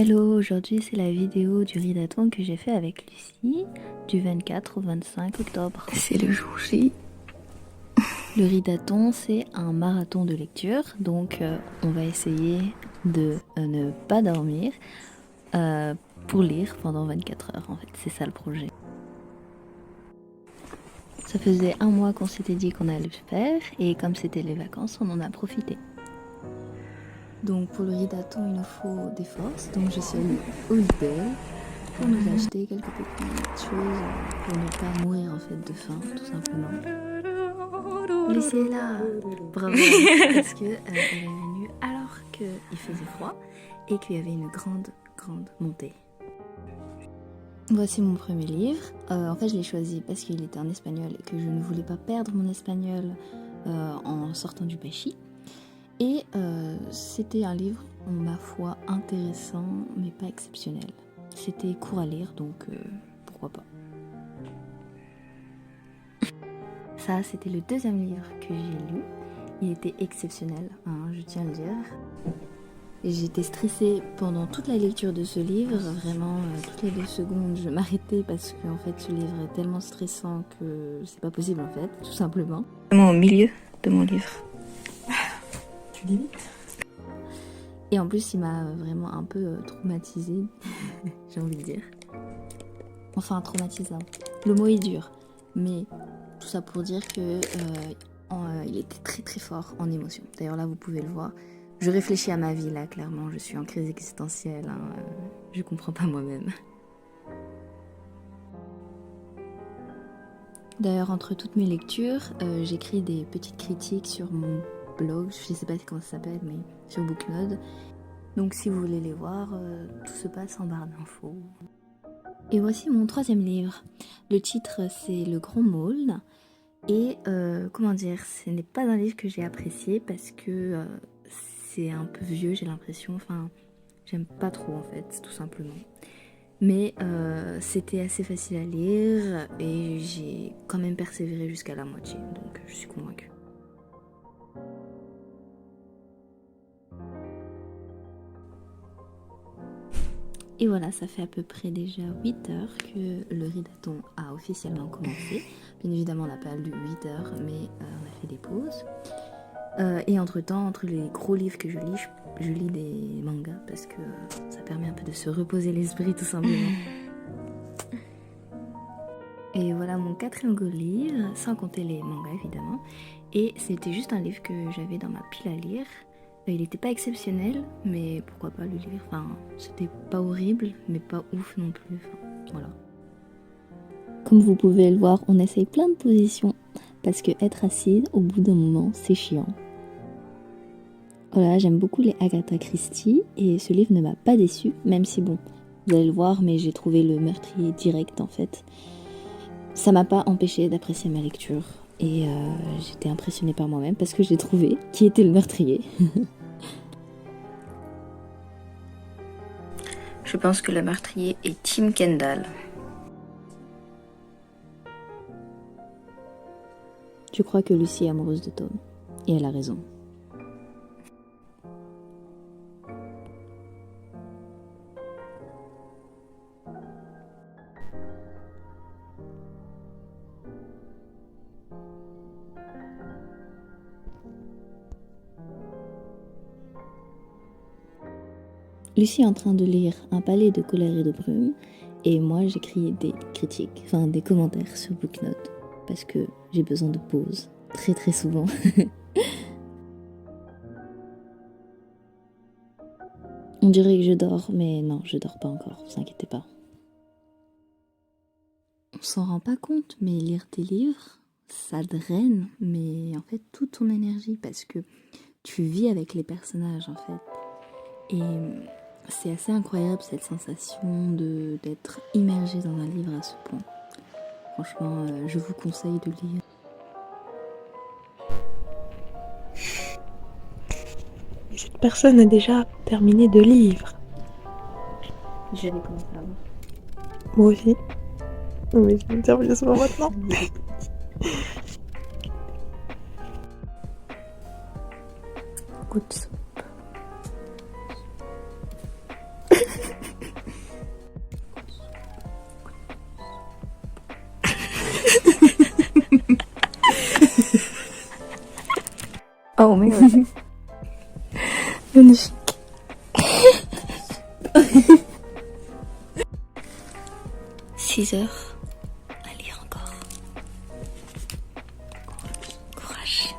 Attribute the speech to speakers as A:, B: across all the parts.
A: Hello, aujourd'hui c'est la vidéo du ridathon que j'ai fait avec Lucie du 24 au 25 octobre.
B: C'est le jour J.
A: Le ridathon c'est un marathon de lecture, donc on va essayer de ne pas dormir pour lire pendant 24 heures en fait, c'est ça le projet. Ça faisait un mois qu'on s'était dit qu'on allait le faire et comme c'était les vacances on en a profité. Donc pour le ridathon il nous faut des forces, donc je suis allée au Lidl pour nous acheter quelques petites choses pour ne pas mourir en fait de faim tout simplement. Lucie est là, bravo, parce que elle est venue alors qu'il faisait froid et qu'il y avait une grande montée. Voici mon premier livre. En fait je l'ai choisi parce qu'il était en espagnol et que je ne voulais pas perdre mon espagnol en sortant du Pachi. Et c'était un livre, ma foi, intéressant, mais pas exceptionnel. C'était court à lire, donc pourquoi pas. Ça, c'était le deuxième livre que j'ai lu. Il était exceptionnel, hein, je tiens à le dire. Et j'étais stressée pendant toute la lecture de ce livre. Vraiment, toutes les 2 secondes, je m'arrêtais parce qu'en fait, ce livre est tellement stressant que c'est pas possible en fait, tout simplement.
B: Au milieu de mon livre.
C: Tu dis vite.
A: Et en plus, il m'a vraiment un peu traumatisée, j'ai envie de dire. Enfin, traumatisant. Le mot est dur, mais tout ça pour dire que il était très fort en émotion. D'ailleurs, là, vous pouvez le voir. Je réfléchis à ma vie, là, clairement. Je suis en crise existentielle. Hein, je comprends pas moi-même. D'ailleurs, entre toutes mes lectures, j'écris des petites critiques sur mon blog, je sais pas comment ça s'appelle, mais sur Booknode. Donc si vous voulez les voir, tout se passe en barre d'infos. Et voici mon 3e livre. Le titre c'est Le Grand Maulne. Et comment dire, ce n'est pas un livre que j'ai apprécié parce que c'est un peu vieux, j'ai l'impression. Enfin, j'aime pas trop en fait, tout simplement. Mais c'était assez facile à lire et j'ai quand même persévéré jusqu'à la moitié, donc je suis convaincue. Et voilà, ça fait à peu près déjà 8 heures que le ridathon a officiellement commencé. Bien évidemment, on n'a pas lu 8 heures, mais on a fait des pauses. Et entre-temps, entre les gros livres que je lis des mangas parce que ça permet un peu de se reposer l'esprit tout simplement. Et voilà mon 4e gros livre, sans compter les mangas évidemment. Et c'était juste un livre que j'avais dans ma pile à lire. Il n'était pas exceptionnel, mais pourquoi pas le lire. Enfin, c'était pas horrible, mais pas ouf non plus. Enfin, voilà. Comme vous pouvez le voir, on essaye plein de positions parce que être assise, au bout d'un moment, c'est chiant. Voilà, j'aime beaucoup les Agatha Christie et ce livre ne m'a pas déçue, même si bon, vous allez le voir, mais j'ai trouvé le meurtrier direct en fait. Ça m'a pas empêché d'apprécier ma lecture et j'étais impressionnée par moi-même parce que j'ai trouvé qui était le meurtrier.
B: Je pense que le meurtrier est Tim Kendall.
A: Je crois que Lucie est amoureuse de Tom et elle a raison. Lucie est en train de lire Un palais de colère et de brume et moi j'écris des critiques, enfin des commentaires sur Booknote parce que j'ai besoin de pause très souvent. On dirait que je dors, mais non, je dors pas encore, vous inquiétez pas. On s'en rend pas compte, mais lire tes livres, ça draine, mais en fait toute ton énergie parce que tu vis avec les personnages en fait. Et c'est assez incroyable cette sensation d'être immergé dans un livre à ce point. Franchement, je vous conseille de lire.
C: Cette personne a déjà terminé 2 livres.
A: J'avais commencé avant.
C: Moi aussi. Mais je vais me terminer seulement maintenant. Good soup.
B: Oh mais
C: Magnifique.
B: 6 heures à lire encore. Courage.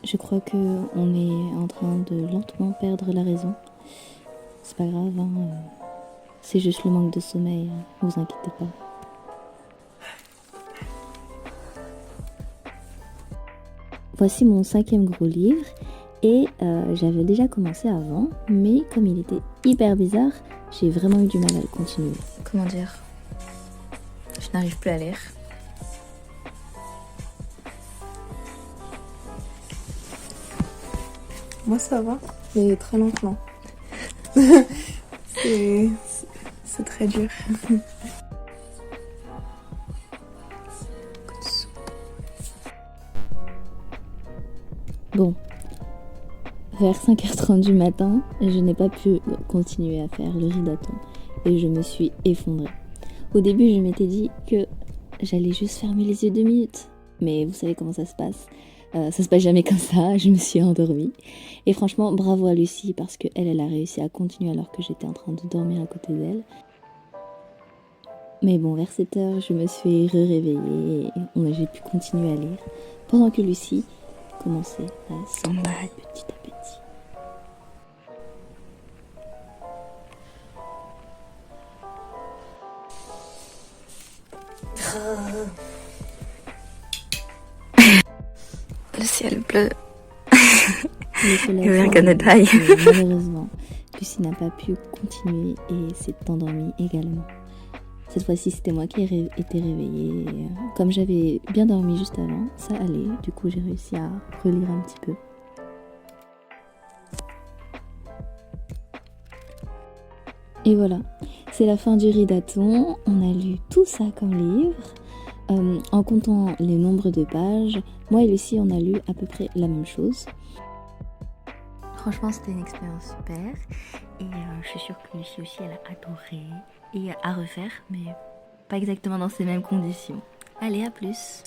A: Je crois que on est en train de lentement perdre la raison. C'est pas grave, hein. C'est juste le manque de sommeil, hein. Vous inquiétez pas. Voici mon 5e gros livre et j'avais déjà commencé avant, mais comme il était hyper bizarre, j'ai vraiment eu du mal à le continuer.
B: Comment dire? Je n'arrive plus à lire.
C: Moi ça va, mais très lentement. C'est très dur.
A: Bon, vers 5h30 du matin, je n'ai pas pu continuer à faire le rideauton et je me suis effondrée. Au début, je m'étais dit que j'allais juste fermer les yeux 2 minutes, mais vous savez comment ça se passe. Ça se passe jamais comme ça, je me suis endormie. Et franchement, bravo à Lucie parce qu'elle a réussi à continuer alors que j'étais en train de dormir à côté d'elle. Mais bon, vers 7h, je me suis réveillée et j'ai pu continuer à lire pendant que Lucie commençait à s'endormir petit à petit.
B: Le ciel bleu.
A: Le soleil
B: We're
A: fort,
B: gonna die.
A: mais malheureusement, Lucie n'a pas pu continuer et s'est endormie également. Cette fois-ci, c'était moi qui ai été réveillée. Et, comme j'avais bien dormi juste avant, ça allait. Du coup, j'ai réussi à relire un petit peu. Et voilà, c'est la fin du rideauton. On a lu tout ça comme livre. En comptant les nombres de pages, moi et Lucie, on a lu à peu près la même chose. Franchement, c'était une expérience super. Et je suis sûre que Lucie aussi, elle a adoré. Et à refaire, mais pas exactement dans ces mêmes conditions. Allez, à plus!